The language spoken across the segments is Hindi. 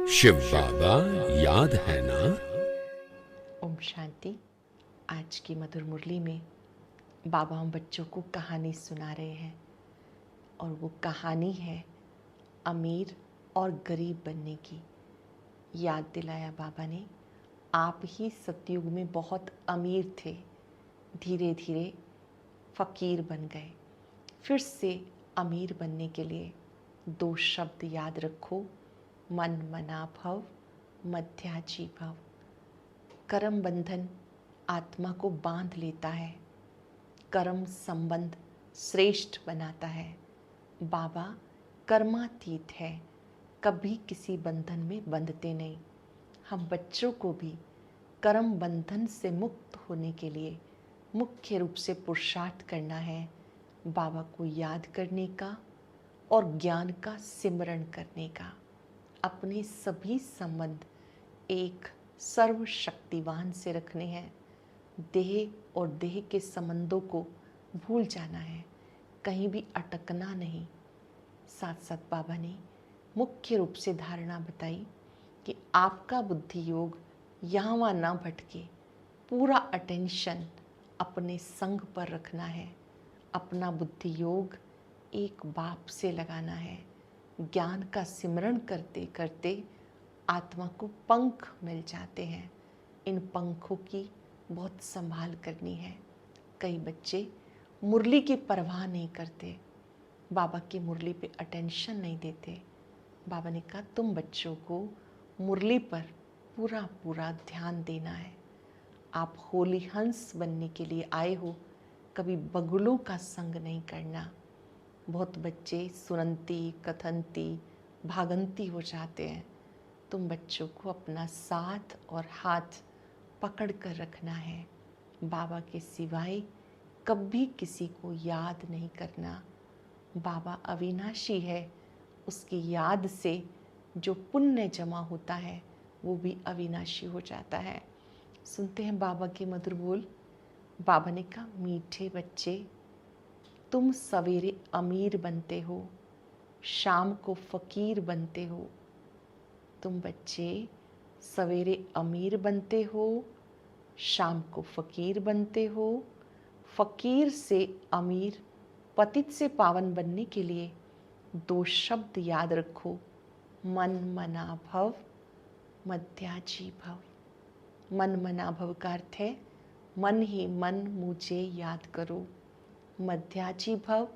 शिव बाबा याद है ना। ओम शांति। आज की मधुर मुरली में बाबा हम बच्चों को कहानी सुना रहे हैं और वो कहानी है अमीर और गरीब बनने की। याद दिलाया बाबा ने, आप ही सतयुग में बहुत अमीर थे, धीरे धीरे फकीर बन गए। फिर से अमीर बनने के लिए दो शब्द याद रखो, मन मना भव, मध्याजी भव। कर्म बंधन आत्मा को बांध लेता है, कर्म संबंध श्रेष्ठ बनाता है। बाबा कर्मातीत है, कभी किसी बंधन में बंधते नहीं। हम बच्चों को भी कर्म बंधन से मुक्त होने के लिए मुख्य रूप से पुरुषार्थ करना है, बाबा को याद करने का और ज्ञान का सिमरण करने का। अपने सभी संबंध एक सर्वशक्तिवान से रखने हैं। देह और देह के संबंधों को भूल जाना है, कहीं भी अटकना नहीं। साथ साथ बाबा ने मुख्य रूप से धारणा बताई कि आपका बुद्धि योग यहाँ वहाँ ना भटके, पूरा अटेंशन अपने संग पर रखना है। अपना बुद्धि योग एक बाप से लगाना है। ज्ञान का सिमरण करते करते आत्मा को पंख मिल जाते हैं। इन पंखों की बहुत संभाल करनी है। कई बच्चे मुरली की परवाह नहीं करते, बाबा की मुरली पे अटेंशन नहीं देते। बाबा ने कहा तुम बच्चों को मुरली पर पूरा पूरा ध्यान देना है। आप होली हंस बनने के लिए आए हो, कभी बगुलों का संग नहीं करना। बहुत बच्चे सुनंती, कथनती, भागंती हो जाते हैं। तुम बच्चों को अपना साथ और हाथ पकड़ कर रखना है। बाबा के सिवाय कभी किसी को याद नहीं करना। बाबा अविनाशी है, उसकी याद से जो पुण्य जमा होता है वो भी अविनाशी हो जाता है। सुनते हैं बाबा के मधुर बोल। बाबा ने कहा मीठे बच्चे, तुम सवेरे अमीर बनते हो, शाम को फकीर बनते हो। तुम बच्चे सवेरे अमीर बनते हो, शाम को फकीर बनते हो। फकीर से अमीर, पतित से पावन बनने के लिए दो शब्द याद रखो, मन मना भव, मध्याजी भव। मन मना भव का अर्थ है मन ही मन मुझे याद करो। मध्याजी भव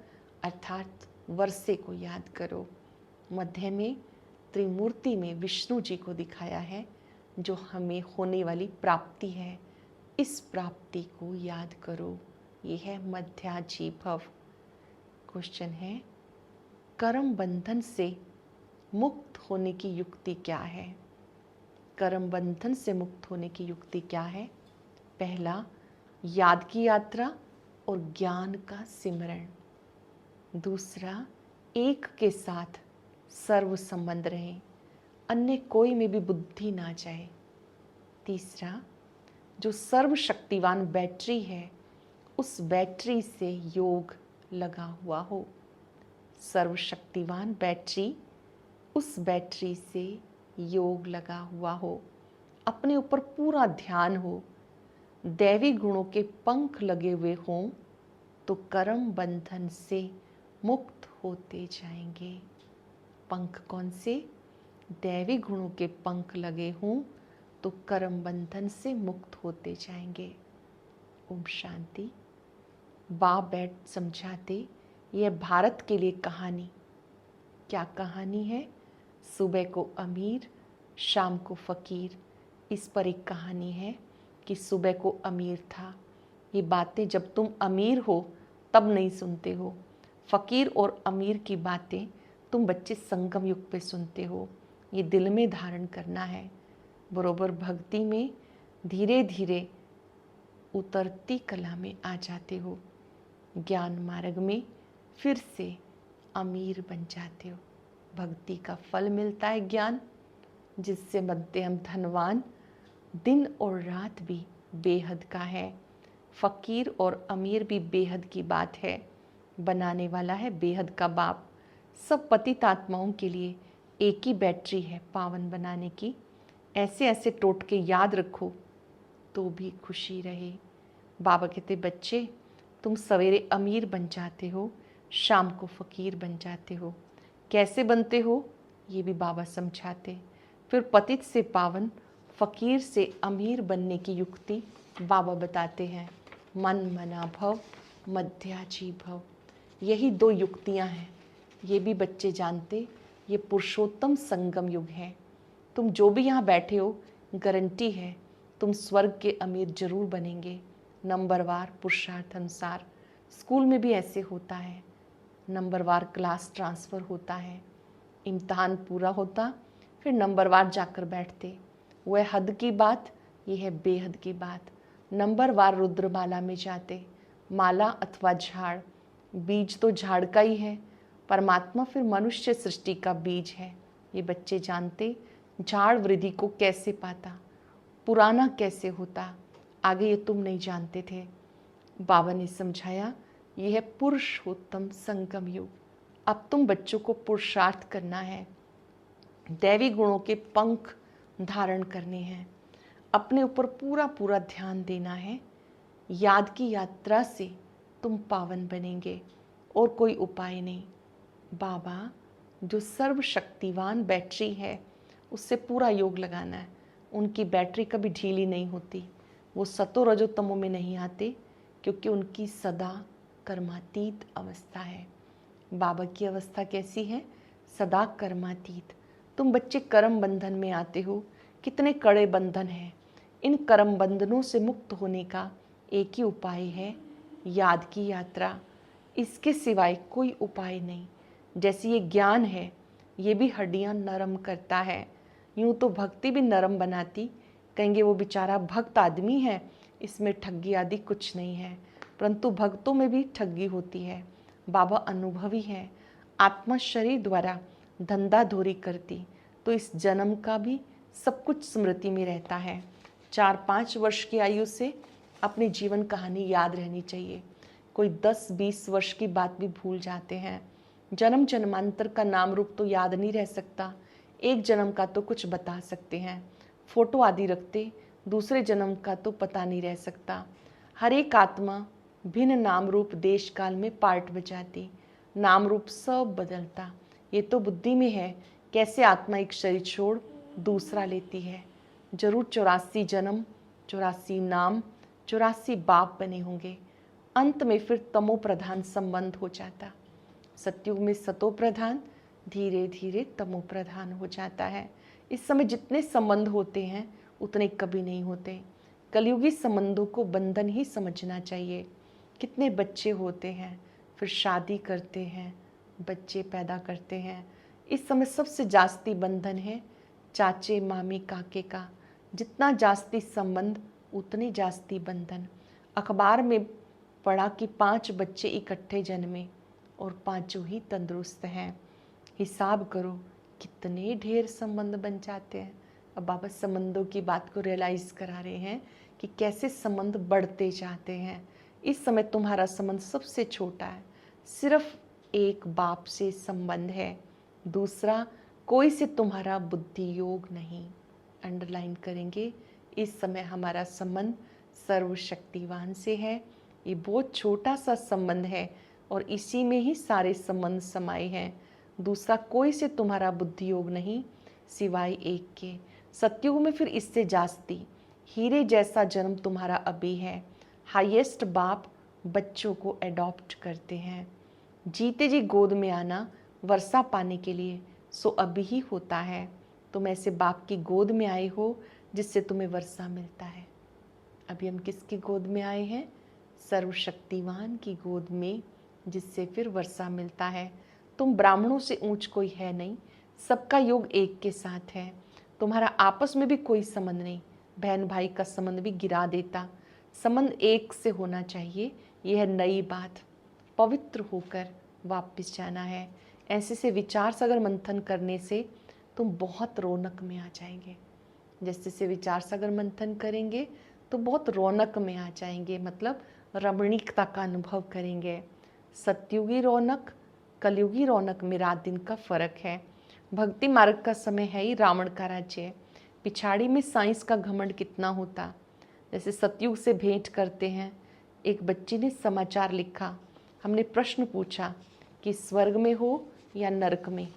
अर्थात वर्षे को याद करो। मध्य में त्रिमूर्ति में विष्णु जी को दिखाया है, जो हमें होने वाली प्राप्ति है, इस प्राप्ति को याद करो। ये है मध्याजी भव। क्वेश्चन है, कर्म बंधन से मुक्त होने की युक्ति क्या है? कर्म बंधन से मुक्त होने की युक्ति क्या है? पहला, याद की यात्रा और ज्ञान का सिमरण। दूसरा, एक के साथ सर्व संबंध रहे, अन्य कोई में भी बुद्धि ना जाए। तीसरा, जो सर्वशक्तिवान बैटरी है उस बैटरी से योग लगा हुआ हो। सर्वशक्तिवान बैटरी, उस बैटरी से योग लगा हुआ हो। अपने ऊपर पूरा ध्यान हो, दैवी गुणों के पंख लगे हुए हों तो कर्म बंधन से मुक्त होते जाएंगे। पंख कौन से? दैवी गुणों के पंख लगे हों तो कर्म बंधन से मुक्त होते जाएंगे। ओम शांति। बाप बैठ समझाते, यह भारत के लिए कहानी। क्या कहानी है? सुबह को अमीर, शाम को फकीर। इस पर एक कहानी है कि सुबह को अमीर था। ये बातें जब तुम अमीर हो तब नहीं सुनते हो। फकीर और अमीर की बातें तुम बच्चे संगम युग पे सुनते हो। ये दिल में धारण करना है। बरोबर भक्ति में धीरे धीरे उतरती कला में आ जाते हो। ज्ञान मार्ग में फिर से अमीर बन जाते हो। भक्ति का फल मिलता है ज्ञान, जिससे बनते हम धनवान। दिन और रात भी बेहद का है। फकीर और अमीर भी बेहद की बात है। बनाने वाला है बेहद का बाप। सब पतित आत्माओं के लिए एक ही बैटरी है पावन बनाने की। ऐसे ऐसे टोटके याद रखो तो भी खुशी रहे। बाबा कहते बच्चे, तुम सवेरे अमीर बन जाते हो, शाम को फ़कीर बन जाते हो। कैसे बनते हो ये भी बाबा समझाते। फिर पतित से पावन, फ़कीर से अमीर बनने की युक्ति बाबा बताते हैं। मन मना भव, मध्याजी भव, यही दो युक्तियां हैं। ये भी बच्चे जानते, ये पुरुषोत्तम संगम युग है। तुम जो भी यहाँ बैठे हो, गारंटी है तुम स्वर्ग के अमीर जरूर बनेंगे। नंबरवार पुरुषार्थ अनुसार। स्कूल में भी ऐसे होता है, नंबरवार क्लास ट्रांसफ़र होता है, इम्तहान पूरा होता, फिर नंबरवार जाकर बैठते। वह हद की बात, यह है बेहद की बात। नंबरवार रुद्रमाला में जाते। माला अथवा झाड़, बीज तो झाड़ का ही है, परमात्मा फिर मनुष्य सृष्टि का बीज है। ये बच्चे जानते, झाड़ वृद्धि को कैसे पाता, पुराना कैसे होता, आगे ये तुम नहीं जानते थे। बाबा ने समझाया, यह है पुरुषोत्तम संगम युग। अब तुम बच्चों को पुरुषार्थ करना है, दैवी गुणों के पंख धारण करने हैं, अपने ऊपर पूरा पूरा ध्यान देना है। याद की यात्रा से तुम पावन बनेंगे और कोई उपाय नहीं। बाबा जो सर्वशक्तिवान बैटरी है, उससे पूरा योग लगाना है। उनकी बैटरी कभी ढीली नहीं होती। वो सतो रजो तमो में नहीं आते, क्योंकि उनकी सदा कर्मातीत अवस्था है। बाबा की अवस्था कैसी है? सदा कर्मातीत। तुम बच्चे कर्म बंधन में आते हो, कितने कड़े बंधन हैं। इन कर्म बंधनों से मुक्त होने का एक ही उपाय है, याद की यात्रा। इसके सिवाय कोई उपाय नहीं। जैसे ये ज्ञान है, ये भी हड्डियां नरम करता है। यूं तो भक्ति भी नरम बनाती, कहेंगे वो बेचारा भक्त आदमी है, इसमें ठगी आदि कुछ नहीं है, परंतु भक्तों में भी ठगी होती है। बाबा अनुभवी है, आत्मा शरीर द्वारा धंधाधोरी करती, तो इस जन्म का भी सब कुछ स्मृति में रहता है। 4-5 वर्ष की आयु से अपनी जीवन कहानी याद रहनी चाहिए। कोई 10-20 वर्ष की बात भी भूल जाते हैं। जन्म जन्मांतर का नाम रूप तो याद नहीं रह सकता, एक जन्म का तो कुछ बता सकते हैं। फोटो आदि रखते, दूसरे जन्म का तो पता नहीं रह सकता। हर एक आत्मा भिन्न नाम रूप देश काल में पार्ट बजाती, नाम रूप सब बदलता। ये तो बुद्धि में है, कैसे आत्मा एक शरीर छोड़ दूसरा लेती है। जरूर 84 जन्म, 84 नाम, 84 बाप बने होंगे। अंत में फिर तमो प्रधान संबंध हो जाता। सतयुग में सतो प्रधान, धीरे धीरे तमो प्रधान हो जाता है। इस समय जितने संबंध होते हैं उतने कभी नहीं होते। कलयुगी संबंधों को बंधन ही समझना चाहिए। कितने बच्चे होते हैं, फिर शादी करते हैं, बच्चे पैदा करते हैं। इस समय सबसे जास्ती बंधन है चाचे मामी काके का। जितना जास्ती संबंध उतने जास्ती बंधन। अखबार में पढ़ा कि 5 बच्चे इकट्ठे जन्मे और 5 ही तंदुरुस्त हैं। हिसाब करो कितने ढेर संबंध बन जाते हैं। अब बाबा संबंधों की बात को रियलाइज करा रहे हैं कि कैसे संबंध बढ़ते जाते हैं। इस समय तुम्हारा संबंध सबसे छोटा है, सिर्फ एक बाप से संबंध है, दूसरा कोई से तुम्हारा बुद्धि योग नहीं। अंडरलाइन करेंगे, इस समय हमारा संबंध सर्वशक्तिवान से है। ये बहुत छोटा सा संबंध है और इसी में ही सारे संबंध समाये हैं। दूसरा कोई से तुम्हारा बुद्धि योग नहीं, सिवाय एक के। सतयुग में फिर इससे जास्ती हीरे जैसा जन्म तुम्हारा अभी है। हाईएस्ट बाप बच्चों को एडॉप्ट करते हैं। जीते जी गोद में आना वर्षा पाने के लिए सो अभी ही होता है। तुम ऐसे बाप की गोद में आए हो जिससे तुम्हें वर्षा मिलता है। अभी हम किसकी गोद में आए हैं? सर्वशक्तिवान की गोद में, जिससे फिर वर्षा मिलता है। तुम ब्राह्मणों से ऊंच कोई है नहीं, सबका योग एक के साथ है। तुम्हारा आपस में भी कोई संबंध नहीं, बहन भाई का संबंध भी गिरा देता। संबंध एक से होना चाहिए, यह है नई बात। पवित्र होकर वापस जाना है। ऐसे से विचार सागर मंथन करने से तुम बहुत रौनक में आ जाएंगे। जैसे से विचार सागर मंथन करेंगे तो बहुत रौनक में आ जाएंगे, मतलब रमणीकता का अनुभव करेंगे। सतयुगी रौनक, कलयुगी रौनक में रात दिन का फर्क है। भक्ति मार्ग का समय है ही रावण का राज्य। पिछाड़ी में साइंस का घमंड कितना होता। जैसे सतयुग से भेंट करते हैं। एक बच्ची ने समाचार लिखा, हमने प्रश्न पूछा कि स्वर्ग में हो या नरक में,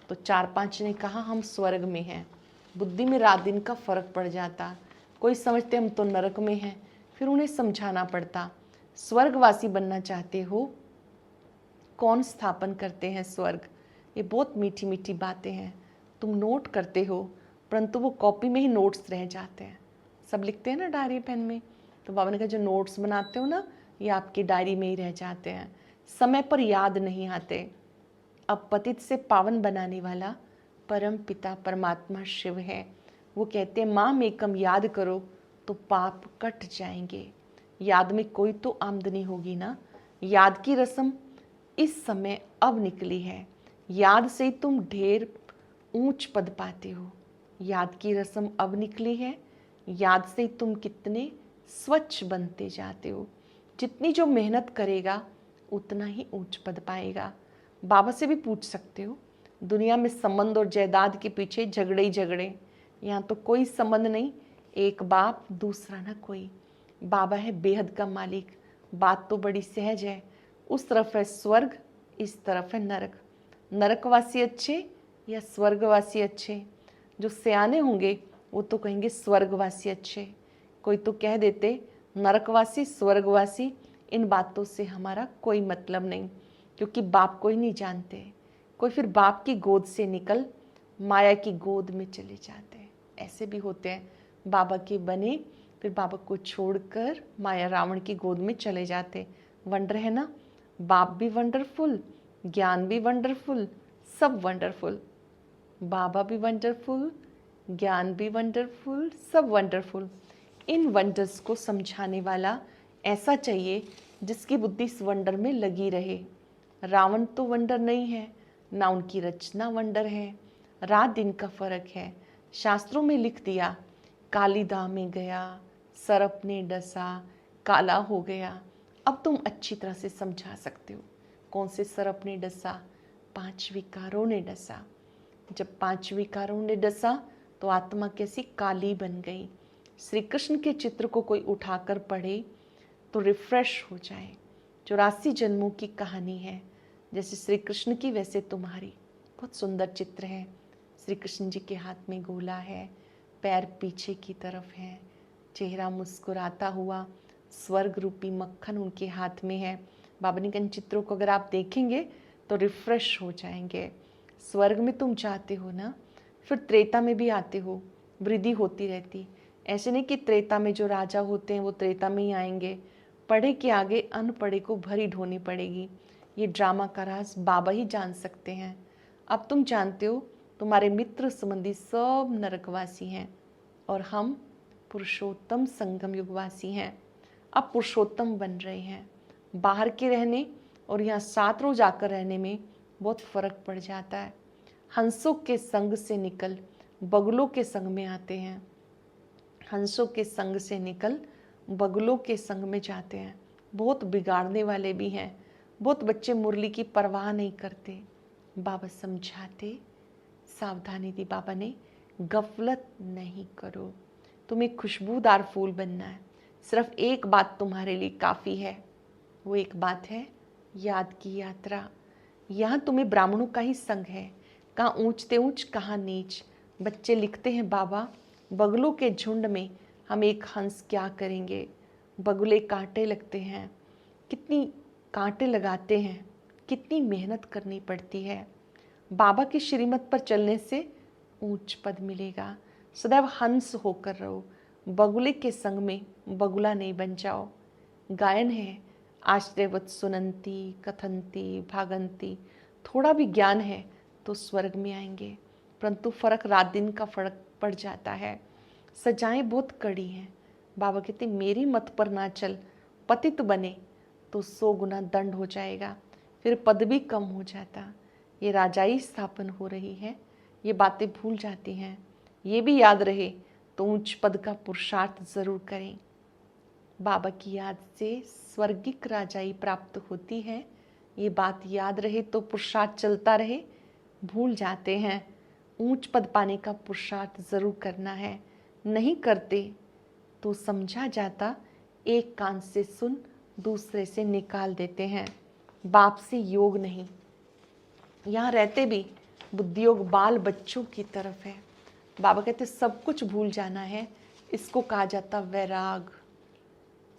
तो 4-5 ने कहा हम स्वर्ग में हैं। बुद्धि में रात दिन का फर्क पड़ जाता। कोई समझते हम तो नरक में हैं, फिर उन्हें समझाना पड़ता। स्वर्गवासी बनना चाहते हो, कौन स्थापन करते हैं स्वर्ग। ये बहुत मीठी मीठी बातें हैं। तुम नोट करते हो, परंतु वो कॉपी में ही नोट्स रह जाते हैं। सब लिखते हैं ना डायरी पेन में, तो बाबा ने कहा जो नोट्स बनाते हो ना, ये आपकी डायरी में ही रह जाते हैं, समय पर याद नहीं आते। अब पतित से पावन बनाने वाला परम पिता परमात्मा शिव है। वो कहते हैं माम एकम याद करो तो पाप कट जाएंगे। याद में कोई तो आमदनी होगी ना। याद की रस्म इस समय अब निकली है। याद से तुम ढेर ऊंच पद पाते हो। याद की रस्म अब निकली है। याद से तुम कितने स्वच्छ बनते जाते हो। जितनी जो मेहनत करेगा उतना ही ऊंच पद पाएगा। बाबा से भी पूछ सकते हो। दुनिया में संबंध और जायदाद के पीछे झगड़े ही झगड़े। यहाँ तो कोई संबंध नहीं, एक बाप दूसरा ना कोई। बाबा है बेहद का मालिक। बात तो बड़ी सहज है। उस तरफ है स्वर्ग, इस तरफ है नरक। नरकवासी अच्छे या स्वर्गवासी अच्छे। जो सियाने होंगे वो तो कहेंगे स्वर्गवासी अच्छे। कोई तो कह देते नरकवासी स्वर्गवासी। इन बातों से हमारा कोई मतलब नहीं, क्योंकि बाप को ही नहीं जानते। कोई फिर बाप की गोद से निकल माया की गोद में चले जाते हैं। ऐसे भी होते हैं, बाबा के बने फिर बाबा को छोड़कर माया रावण की गोद में चले जाते। वंडर है ना। बाप भी वंडरफुल, ज्ञान भी वंडरफुल, सब वंडरफुल। बाबा भी वंडरफुल, ज्ञान भी वंडरफुल, सब वंडरफुल। इन वंडर्स को समझाने वाला ऐसा चाहिए जिसकी बुद्धि इस वंडर में लगी रहे। रावण तो वंडर नहीं है, ना उनकी रचना वंडर है। रात दिन का फर्क है। शास्त्रों में लिख दिया कालीदा में गया, सर्प ने डसा, काला हो गया। अब तुम अच्छी तरह से समझा सकते हो कौन से सर्प ने डसा। 5 विकारों ने डसा। जब 5 विकारों ने डसा तो आत्मा कैसी काली बन गई। श्री कृष्ण के चित्र को कोई उठाकर पढ़े तो रिफ्रेश हो जाए। 84 जन्मों की कहानी है, जैसे श्री कृष्ण की वैसे तुम्हारी। बहुत सुंदर चित्र है। श्री कृष्ण जी के हाथ में गोला है, पैर पीछे की तरफ है, चेहरा मुस्कुराता हुआ, स्वर्ग रूपी मक्खन उनके हाथ में है। बाबा ने कहा चित्रों को अगर आप देखेंगे तो रिफ्रेश हो जाएंगे। स्वर्ग में तुम जाते हो ना, फिर त्रेता में भी आते हो, वृद्धि होती रहती। ऐसे नहीं कि त्रेता में जो राजा होते हैं वो त्रेता में ही आएंगे। पढ़े के आगे अनपढ़े को भरी ढोनी पड़ेगी। ये ड्रामा का राज बाबा ही जान सकते हैं। अब तुम जानते हो तुम्हारे मित्र संबंधी सब नरकवासी हैं और हम पुरुषोत्तम संगम युगवासी हैं। अब पुरुषोत्तम बन रहे हैं। बाहर के रहने और यहाँ 7 रोज आकर रहने में बहुत फर्क पड़ जाता है। हंसों के संग से निकल बगुलों के संग में आते हैं। हंसों के संग से निकल बगुलों के संग में जाते हैं। बहुत बिगाड़ने वाले भी हैं। बहुत बच्चे मुरली की परवाह नहीं करते। बाबा समझाते, सावधानी दी बाबा ने, गफलत नहीं करो। तुम्हें खुशबूदार फूल बनना है। सिर्फ एक बात तुम्हारे लिए काफ़ी है। वो एक बात है याद की यात्रा। यहाँ तुम्हें ब्राह्मणों का ही संग है। कहाँ ऊंचते ऊंच कहाँ नीच। बच्चे लिखते हैं बाबा बगुलों के झुंड में हम एक हंस क्या करेंगे। बगुले कांटे लगते हैं, कितनी कांटे लगाते हैं, कितनी मेहनत करनी पड़ती है। बाबा की श्रीमत पर चलने से ऊंच पद मिलेगा। सदैव हंस होकर रहो। बगुले के संग में बगुला नहीं बन जाओ। गायन है आश्रयवत सुनंती कथंती भागंती। थोड़ा भी ज्ञान है तो स्वर्ग में आएंगे, परंतु फर्क रात दिन का फर्क पड़ जाता है। सजाएं बहुत कड़ी हैं। बाबा कहते मेरी मत पर ना चल, पतित बने तो 100 गुना दंड हो जाएगा, फिर पद भी कम हो जाता। ये राजाई स्थापन हो रही है, ये बातें भूल जाती हैं। ये भी याद रहे तो ऊंच पद का पुरुषार्थ जरूर करें। बाबा की याद से स्वर्गिक राजाई प्राप्त होती है। ये बात याद रहे तो पुरुषार्थ चलता रहे। भूल जाते हैं ऊंच पद पाने का पुरुषार्थ ज़रूर करना है। नहीं करते तो समझा जाता एक कान से सुन दूसरे से निकाल देते हैं। बाप से योग नहीं। यहाँ रहते भी बुद्धि योग बाल बच्चों की तरफ है। बाबा कहते सब कुछ भूल जाना है, इसको कहा जाता वैराग।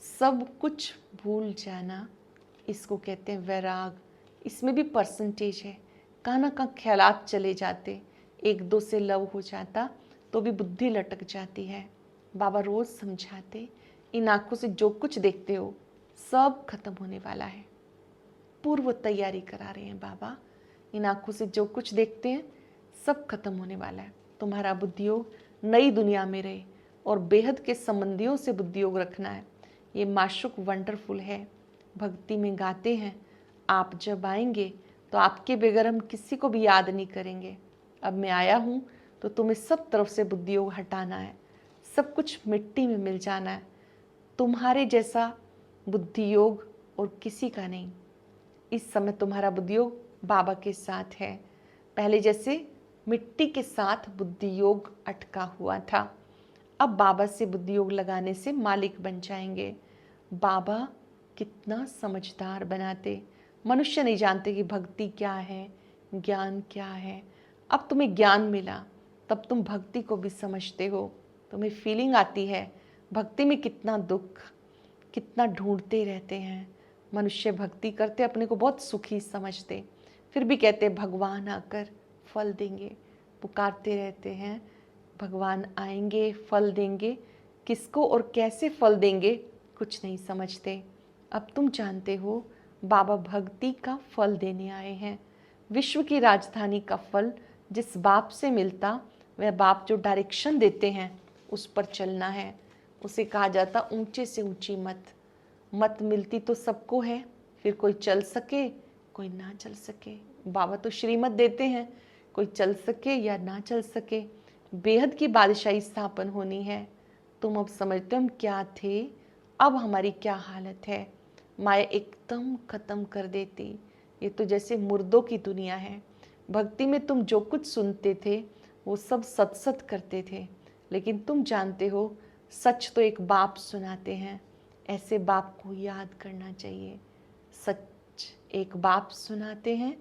सब कुछ भूल जाना, इसको कहते हैं वैराग। इसमें भी परसेंटेज है। कहाँ ना कहाँ ख्यालात चले जाते, एक दो से लव हो जाता तो भी बुद्धि लटक जाती है। बाबा रोज समझाते, इन आंखों से जो कुछ देखते हो सब खत्म होने वाला है। पूर्व तैयारी करा रहे हैं बाबा। इन आंखों से जो कुछ देखते हैं सब खत्म होने वाला है। तुम्हारा बुद्धि योग नई दुनिया में रहे और बेहद के संबंधियों से बुद्धि योग रखना है। ये माशुक वंडरफुल है। भक्ति में गाते हैं, आप जब आएंगे तो आपके बगैर हम किसी को भी याद नहीं करेंगे। अब मैं आया हूँ तो तुम्हें सब तरफ से बुद्धि योग हटाना है, सब कुछ मिट्टी में मिल जाना है। तुम्हारे जैसा बुद्धि योग और किसी का नहीं। इस समय तुम्हारा बुद्धि योग बाबा के साथ है। पहले जैसे मिट्टी के साथ बुद्धि योग अटका हुआ था, अब बाबा से बुद्धि योग लगाने से मालिक बन जाएंगे। बाबा कितना समझदार बनाते। मनुष्य नहीं जानते कि भक्ति क्या है, ज्ञान क्या है। अब तुम्हें ज्ञान मिला तब तुम भक्ति को भी समझते हो। तुम्हें फीलिंग आती है भक्ति में कितना दुख, कितना ढूंढते रहते हैं। मनुष्य भक्ति करते अपने को बहुत सुखी समझते, फिर भी कहते भगवान आकर फल देंगे। पुकारते रहते हैं भगवान आएंगे फल देंगे। किसको और कैसे फल देंगे कुछ नहीं समझते। अब तुम जानते हो बाबा भक्ति का फल देने आए हैं। विश्व की राजधानी का फल जिस बाप से मिलता, वह बाप जो डायरेक्शन देते हैं उस पर चलना है। उसे कहा जाता ऊंचे से ऊंची मत। मत मिलती तो सबको है, फिर कोई चल सके कोई ना चल सके। बाबा तो श्रीमत देते हैं, कोई चल सके या ना चल सके। बेहद की बादशाही स्थापन होनी है। तुम अब समझते हो हम क्या थे, अब हमारी क्या हालत है। माया एकदम खत्म कर देती। ये तो जैसे मुर्दों की दुनिया है। भक्ति में तुम जो कुछ सुनते थे वो सब सत सत करते थे, लेकिन तुम जानते हो सच तो एक बाप सुनाते हैं। ऐसे बाप को याद करना चाहिए। सच एक बाप सुनाते हैं,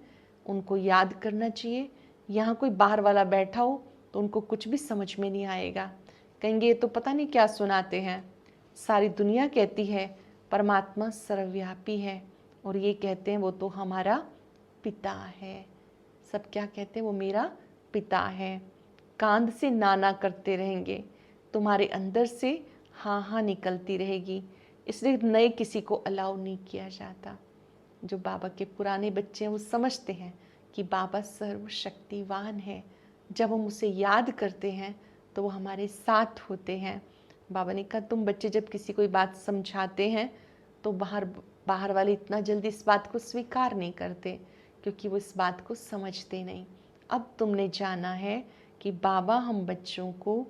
उनको याद करना चाहिए। यहाँ कोई बाहर वाला बैठा हो तो उनको कुछ भी समझ में नहीं आएगा, कहेंगे ये तो पता नहीं क्या सुनाते हैं। सारी दुनिया कहती है परमात्मा सर्वव्यापी है, और ये कहते हैं वो तो हमारा पिता है। सब क्या कहते हैं, वो मेरा पिता है। कांध से नाना करते रहेंगे, तुम्हारे अंदर से हाँ हाँ निकलती रहेगी। इसलिए नए किसी को अलाउ नहीं किया जाता। जो बाबा के पुराने बच्चे हैं वो समझते हैं कि बाबा सर्वशक्तिवान है। जब हम उसे याद करते हैं तो वो हमारे साथ होते हैं। बाबा ने कहा तुम बच्चे जब किसी कोई बात समझाते हैं तो बाहर वाले इतना जल्दी इस बात को स्वीकार नहीं करते, क्योंकि वो इस बात को समझते नहीं। अब तुमने जाना है कि बाबा हम बच्चों को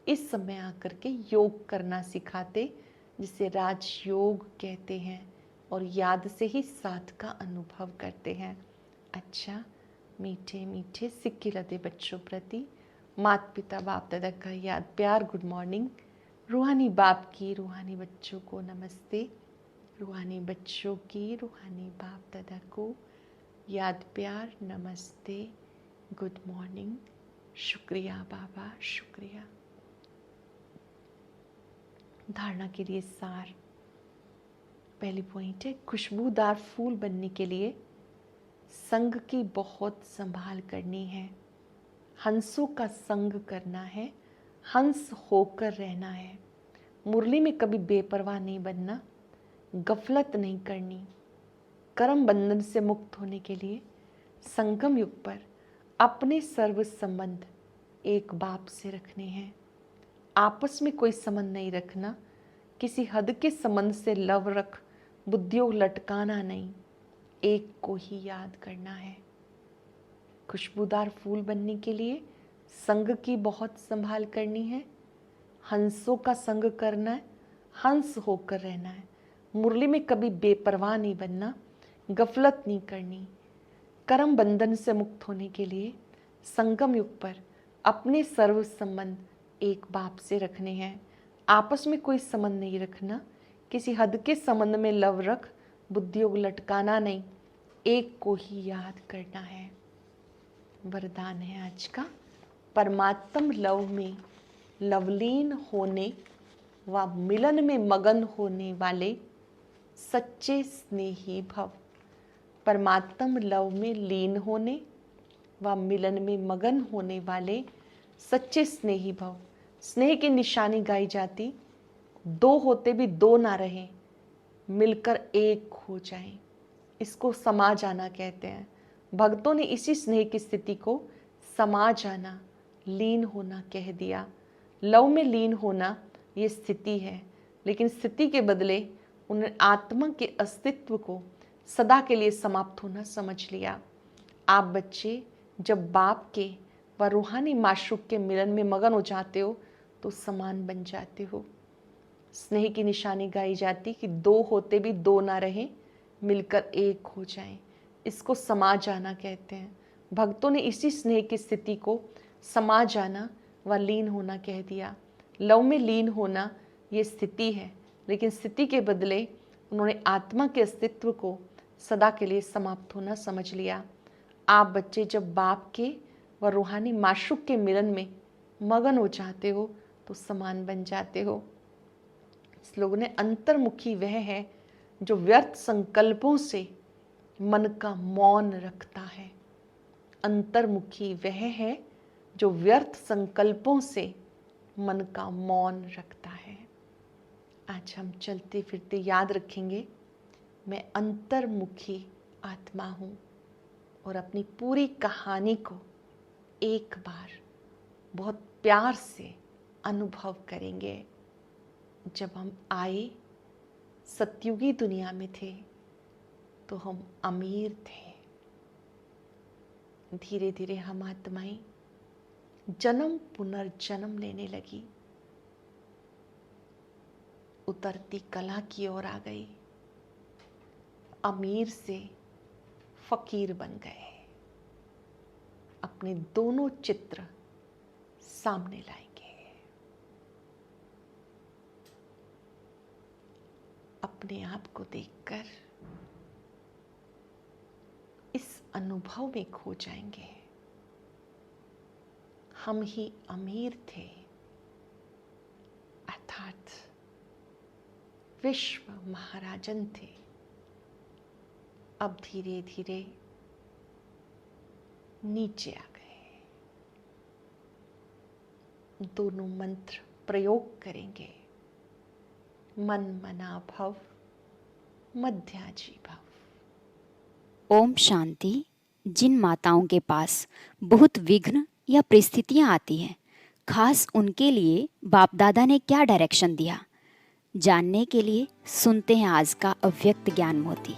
इस समय आकर के योग करना सिखाते, जिसे राजयोग कहते हैं, और याद से ही साथ का अनुभव करते हैं। अच्छा, मीठे मीठे सिक्के लदे बच्चों प्रति माता पिता बाप दादा का याद प्यार गुड मॉर्निंग। रूहानी बाप की रूहानी बच्चों को नमस्ते। रूहानी बच्चों की रूहानी बाप दादा को याद प्यार नमस्ते, गुड मॉर्निंग। शुक्रिया बाबा, शुक्रिया। धारणा के लिए सार। पहली पॉइंट है, खुशबूदार फूल बनने के लिए संग की बहुत संभाल करनी है। हंसों का संग करना है, हंस होकर रहना है। मुरली में कभी बेपरवाह नहीं बनना, गफलत नहीं करनी। कर्म बंधन से मुक्त होने के लिए संगम युग पर अपने सर्व संबंध एक बाप से रखने हैं। आपस में कोई संबंध नहीं रखना, किसी हद के संबंध से लव रख बुद्धियों लटकाना नहीं, एक को ही याद करना है। खुशबूदार फूल बनने के लिए संग की बहुत संभाल करनी है, हंसों का संग करना है, हंस होकर रहना है। मुरली में कभी बेपरवाह नहीं बनना, गफलत नहीं करनी। कर्म बंधन से मुक्त होने के लिए संगम युग पर अपने सर्व संबंध एक बाप से रखने हैं, आपस में कोई संबंध नहीं रखना, किसी हद के संबंध में लव रख, बुद्धियोग लटकाना नहीं, एक को ही याद करना है। वरदान है आज का, परमात्म लव में लवलीन होने व मिलन में मगन होने वाले सच्चे स्नेही भव। परमात्म लव में लीन होने व मिलन में मगन होने वाले सच्चे स्नेही भव। स्नेह की निशानी गाई जाती, दो होते भी दो ना रहें, मिलकर एक हो जाएं, इसको समा जाना कहते हैं। भक्तों ने इसी स्नेह की स्थिति को समा जाना, लीन होना कह दिया। लव में लीन होना ये स्थिति है, लेकिन स्थिति के बदले उन्होंने आत्मा के अस्तित्व को सदा के लिए समाप्त होना समझ लिया। आप बच्चे जब बाप के व रूहानी माशूक के मिलन में मगन हो जाते हो तो समान बन जाते हो। स्नेह की निशानी गाई जाती कि दो होते भी दो ना रहें, मिलकर एक हो जाएं, इसको समा जाना कहते हैं। भक्तों ने इसी स्नेह की स्थिति को समा जाना व लीन होना कह दिया। लव में लीन होना ये स्थिति है, लेकिन स्थिति के बदले उन्होंने आत्मा के अस्तित्व को सदा के लिए समाप्त होना समझ लिया। आप बच्चे जब बाप के व रूहानी माशूक के मिलन में मगन हो जाते हो तो समान बन जाते हो। इस लोगों ने अंतर्मुखी वह है जो व्यर्थ संकल्पों से मन का मौन रखता है। अंतर्मुखी वह है जो व्यर्थ संकल्पों से मन का मौन रखता है। आज हम चलते फिरते याद रखेंगे, मैं अंतर्मुखी आत्मा हूँ, और अपनी पूरी कहानी को एक बार बहुत प्यार से अनुभव करेंगे। जब हम आए सतयुगी दुनिया में थे तो हम अमीर थे। धीरे धीरे हम आत्माएं जन्म पुनर्जन्म लेने लगी, उतरती कला की ओर आ गई, अमीर से फकीर बन गए। अपने दोनों चित्र सामने लाएंगे। अपने आप को देखकर इस अनुभव में खो जाएंगे, हम ही अमीर थे, अर्थात विश्व महाराजन थे। अब धीरे धीरे नीचे आ गए। दोनों मंत्र प्रयोग करेंगे, मन मना भव, मध्याजी भव। ओम शांति। जिन माताओं के पास बहुत विघ्न या परिस्थितियां आती हैं, खास उनके लिए बाप दादा ने क्या डायरेक्शन दिया, जानने के लिए सुनते हैं आज का अव्यक्त ज्ञान मोती।